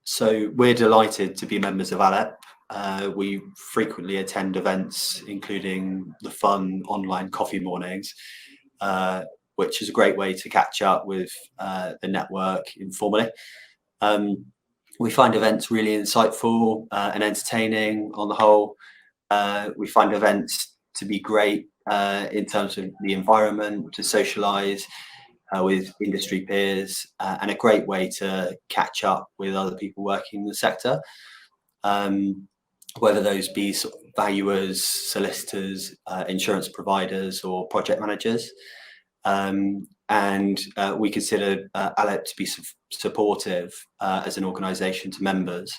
So we're delighted to be members of ALEP. We frequently attend events, including the fun online coffee mornings, which is a great way to catch up with the network informally. We find events really insightful and entertaining on the whole. We find events to be great in terms of the environment, to socialise with industry peers, and a great way to catch up with other people working in the sector, whether those be sort of valuers, solicitors, insurance providers, or project managers. And we consider ALEP to be supportive as an organisation to members,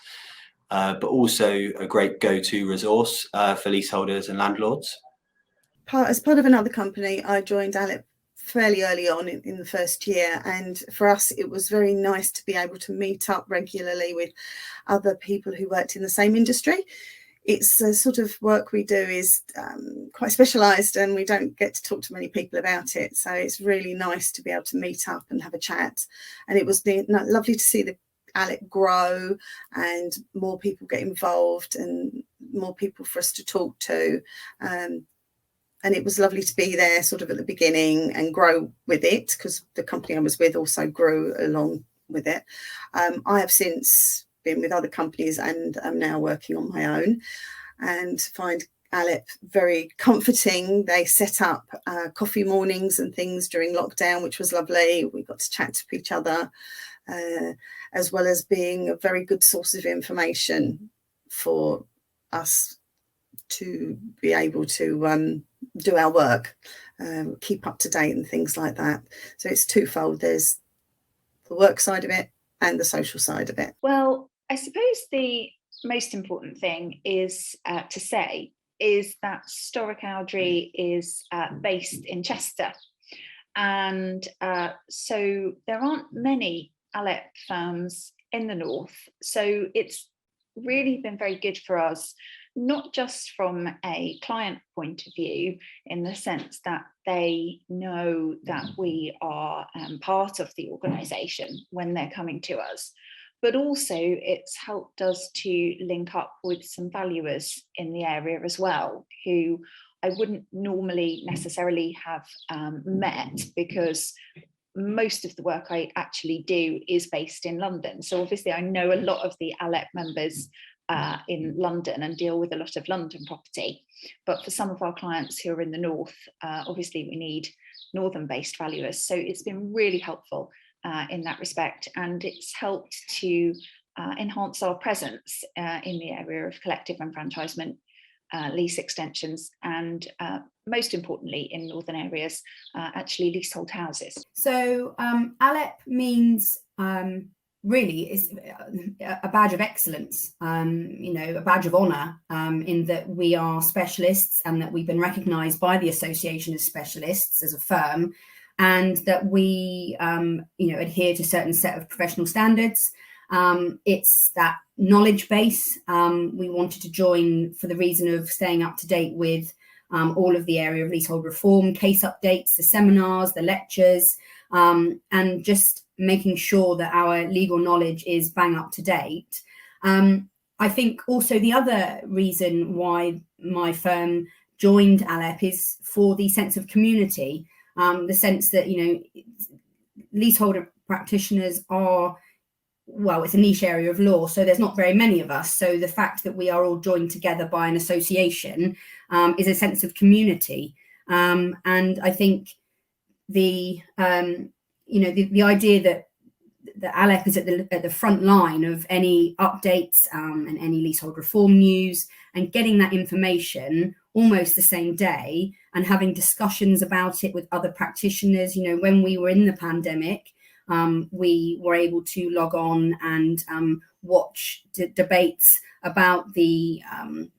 but also a great go-to resource for leaseholders and landlords. As part of another company, I joined ALEP fairly early on in the first year, and for us it was very nice to be able to meet up regularly with other people who worked in the same industry. It's a sort of work we do is quite specialised, and we don't get to talk to many people about it, so it's really nice to be able to meet up and have a chat. And it was lovely to see the ALEP grow and more people get involved and more people for us to talk to. And it was lovely to be there sort of at the beginning and grow with it, because the company I was with also grew along with it. I have since been with other companies and I'm now working on my own, and find ALEP very comforting. They set up coffee mornings and things during lockdown, which was lovely. We got to chat to each other, as well as being a very good source of information for us to be able to do our work, keep up to date and things like that. So it's twofold. There's the work side of it and the social side of it. Well, I suppose the most important thing is to say is that Storic Aldry is based in Chester, and so there aren't many ALEP firms in the north. So it's really been very good for us, not just from a client point of view, in the sense that they know that we are part of the organisation when they're coming to us, but also it's helped us to link up with some valuers in the area as well, who I wouldn't normally necessarily have met, because most of the work I actually do is based in London. So obviously I know a lot of the ALEP members in London and deal with a lot of London property. But for some of our clients who are in the north, obviously we need northern-based valuers. So it's been really helpful in that respect, and it's helped to enhance our presence in the area of collective enfranchisement, lease extensions, and most importantly in northern areas, actually leasehold houses. So ALEP means really is a badge of excellence, a badge of honour, in that we are specialists and that we've been recognised by the association as specialists as a firm, and that we adhere to a certain set of professional standards. It's that knowledge base. We wanted to join for the reason of staying up to date with all of the area of leasehold reform, case updates, the seminars, the lectures, and just making sure that our legal knowledge is bang up to date. I think also the other reason why my firm joined ALEP is for the sense of community, the sense that, leaseholder practitioners are, well, it's a niche area of law, so there's not very many of us. So the fact that we are all joined together by an association is a sense of community. And I think the idea that ALEP is at the front line of any updates and any leasehold reform news, and getting that information almost the same day and having discussions about it with other practitioners. When we were in the pandemic, we were able to log on and watch debates about the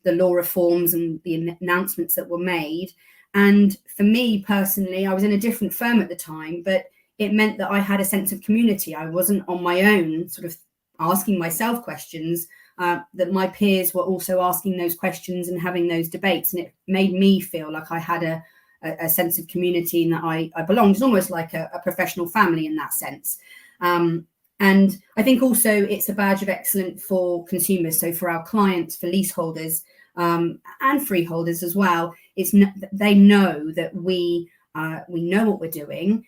law reforms and the announcements that were made. And for me personally, I was in a different firm at the time, but it meant that I had a sense of community. I wasn't on my own sort of asking myself questions, that my peers were also asking those questions and having those debates. And it made me feel like I had a sense of community and that I belonged. It's almost like a professional family in that sense. And I think also it's a badge of excellence for consumers. So for our clients, for leaseholders, and freeholders as well, they know that we know what we're doing.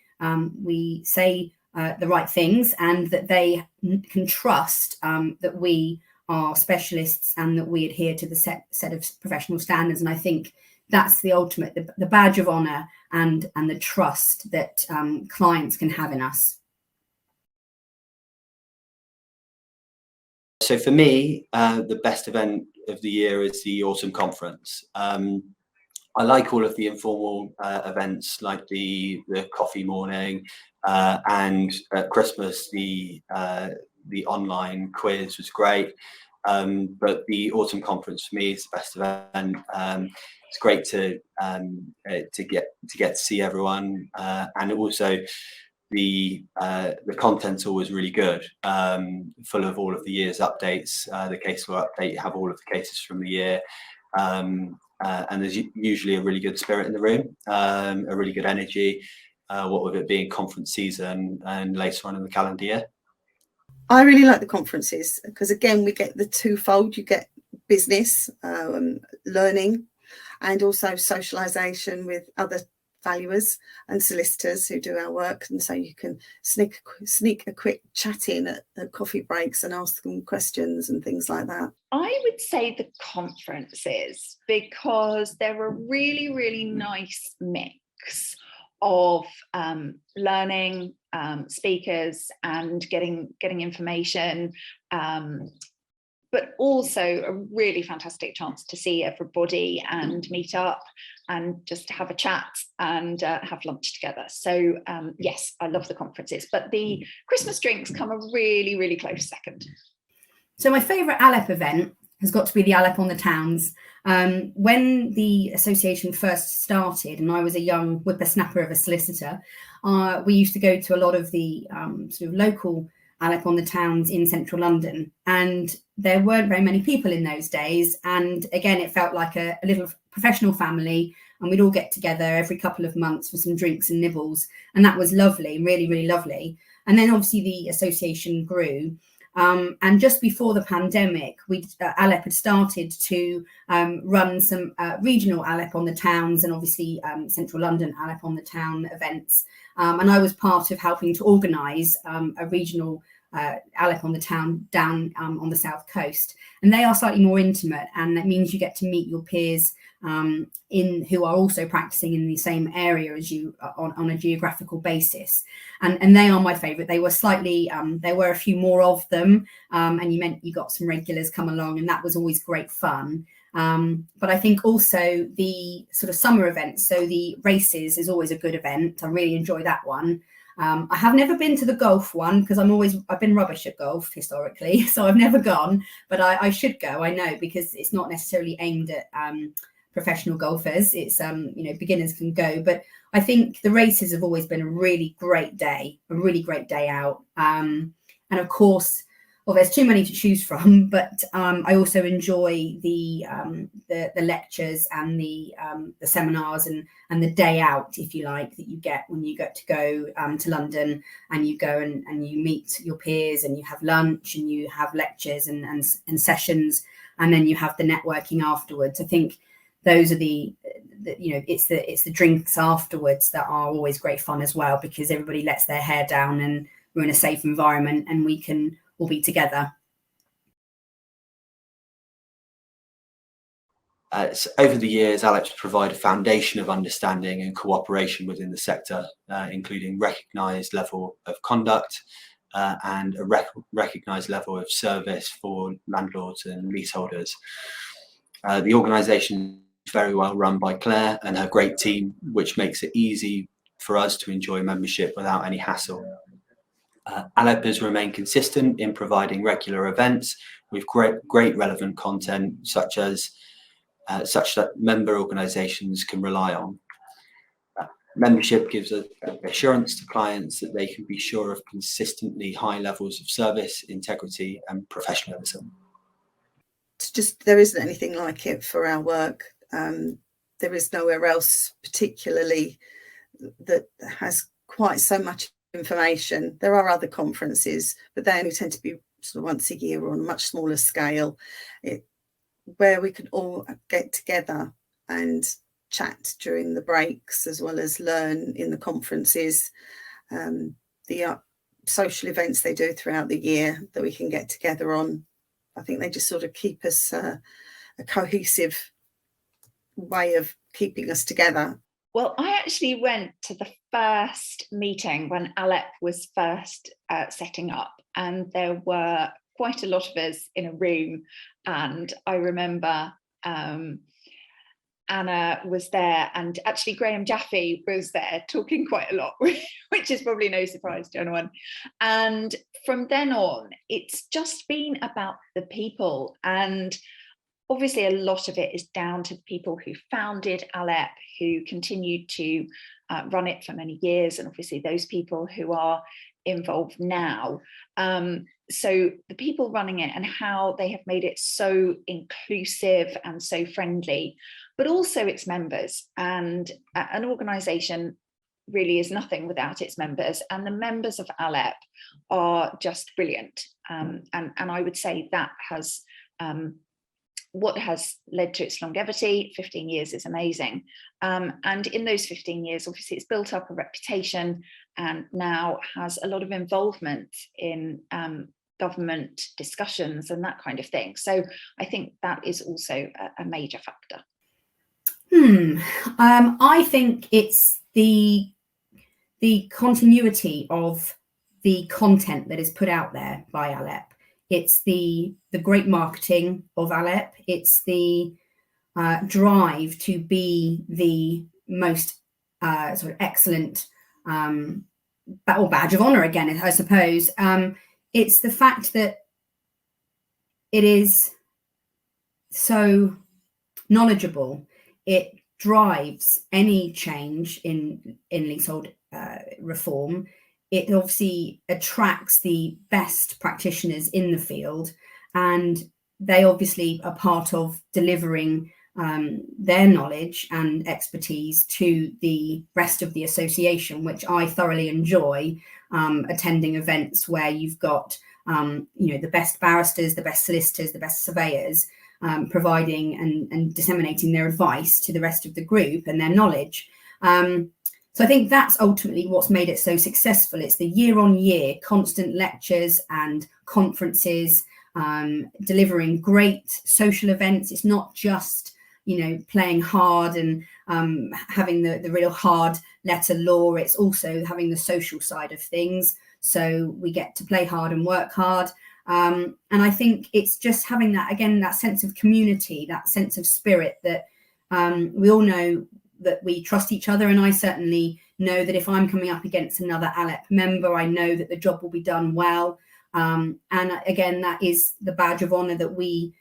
We say the right things, and that they can trust that we are specialists and that we adhere to the set of professional standards. And I think that's the ultimate, the badge of honour and the trust that clients can have in us. So for me, the best event of the year is the autumn conference. I like all of the informal events, like the coffee morning, and at Christmas the online quiz was great. But the autumn conference for me is the best event. It's great to get to see everyone, and also the content's always really good, full of all of the year's updates. The case law update, you have all of the cases from the year, and there's usually a really good spirit in the room, a really good energy, what with it being conference season and later on in the calendar year. I really like the conferences because, again, we get the twofold. You get business, learning, and also socialisation with other valuers and solicitors who do our work, and so you can sneak a quick chat in at coffee breaks and ask them questions and things like that. I would say the conferences, because they're a really, really nice mix of learning, speakers, and getting information, but also a really fantastic chance to see everybody and meet up and just have a chat and have lunch together. So yes, I love the conferences, but the Christmas drinks come a really, really close second. So my favourite ALEP event has got to be the ALEP on the Towns. When the association first started, and I was a young whippersnapper of a solicitor, we used to go to a lot of the sort of local ALEP on the Towns in central London, and there weren't very many people in those days. And again, it felt like a little professional family, and we'd all get together every couple of months for some drinks and nibbles, and that was lovely, really, really lovely. And then obviously the association grew. And just before the pandemic, ALEP had started to run some regional ALEP on the Towns, and obviously central London ALEP on the Town events. And I was part of helping to organise a regional ALEP on the Town down on the south coast. And they are slightly more intimate, and that means you get to meet your peers who are also practicing in the same area as you on a geographical basis, and they are my favourite. They were slightly there were a few more of them, and you got some regulars come along, and that was always great fun. But I think also the sort of summer events, so the races is always a good event. I really enjoy that one. I have never been to the golf one because I've been rubbish at golf historically, so I've never gone, but I should go, I know, because it's not necessarily aimed at professional golfers. It's beginners can go, but I think the races have always been a really great day out. And of course, well, there's too many to choose from, but I also enjoy the lectures and the seminars and the day out, if you like, that you get when you get to go to London, and you go and you meet your peers, and you have lunch, and you have lectures and sessions, and then you have the networking afterwards. I think those are it's the drinks afterwards that are always great fun as well, because everybody lets their hair down and we're in a safe environment and we can all be together. So over the years, ALEP's provided a foundation of understanding and cooperation within the sector, including recognised level of conduct and a recognised level of service for landlords and leaseholders. The organisation is very well run by Claire and her great team, which makes it easy for us to enjoy membership without any hassle. ALEP has remained consistent in providing regular events with great relevant content, such that member organisations can rely on. Membership gives assurance to clients that they can be sure of consistently high levels of service, integrity and professionalism. There isn't anything like it for our work. There is nowhere else particularly that has quite so much information. There are other conferences, but they only tend to be sort of once a year or on a much smaller scale, where we can all get together and chat during the breaks, as well as learn in the conferences. The social events they do throughout the year that we can get together on, I think they just sort of keep us a cohesive way of keeping us together. Well, I actually went to the first meeting when ALEP was first setting up, and there were quite a lot of us in a room, and I remember Anna was there, and actually Graham Jaffe was there talking quite a lot, which is probably no surprise to anyone. And from then on, it's just been about the people, and obviously a lot of it is down to the people who founded ALEP, who continued to run it for many years, and obviously those people who are involved now. So the people running it and how they have made it so inclusive and so friendly, but also its members. And an organisation really is nothing without its members, and the members of ALEP are just brilliant. And I would say that has what has led to its longevity. 15 years is amazing. And in those 15 years, obviously it's built up a reputation and now has a lot of involvement in government discussions and that kind of thing. So I think that is also a major factor. I think it's the continuity of the content that is put out there by ALEP. It's the great marketing of ALEP. It's the drive to be the most sort of excellent or badge of honor, again, I suppose. It's the fact that it is so knowledgeable. It drives any change in leasehold reform. It obviously attracts the best practitioners in the field, and they obviously are part of delivering their knowledge and expertise to the rest of the association, which I thoroughly enjoy, attending events where you've got the best barristers, the best solicitors, the best surveyors, providing and disseminating their advice to the rest of the group and their knowledge. So I think that's ultimately what's made it so successful. It's the year-on-year constant lectures and conferences, delivering great social events. It's not just, playing hard and having the real hard letter law. It's also having the social side of things. So we get to play hard and work hard. And I think it's just having that, again, that sense of community, that sense of spirit that we all know that we trust each other. And I certainly know that if I'm coming up against another ALEP member, I know that the job will be done well. And again, that is the badge of honor that we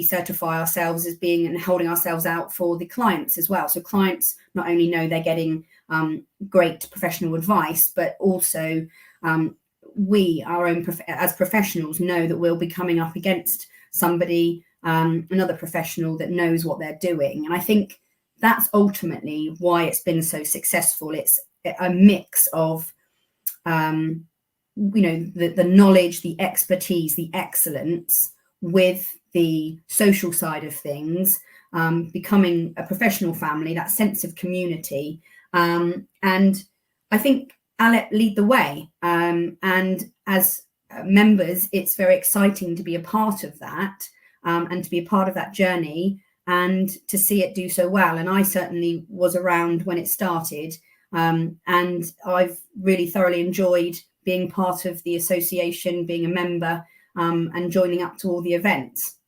certify ourselves as being, and holding ourselves out for the clients as well. So clients not only know they're getting great professional advice, but also we, our own as professionals, know that we'll be coming up against somebody, another professional that knows what they're doing. And I think that's ultimately why it's been so successful. It's a mix of, the knowledge, the expertise, the excellence with the social side of things, becoming a professional family, that sense of community. And I think ALEP lead the way. And as members, it's very exciting to be a part of that, and to be a part of that journey, and to see it do so well. And I certainly was around when it started, and I've really thoroughly enjoyed being part of the association, being a member, and joining up to all the events.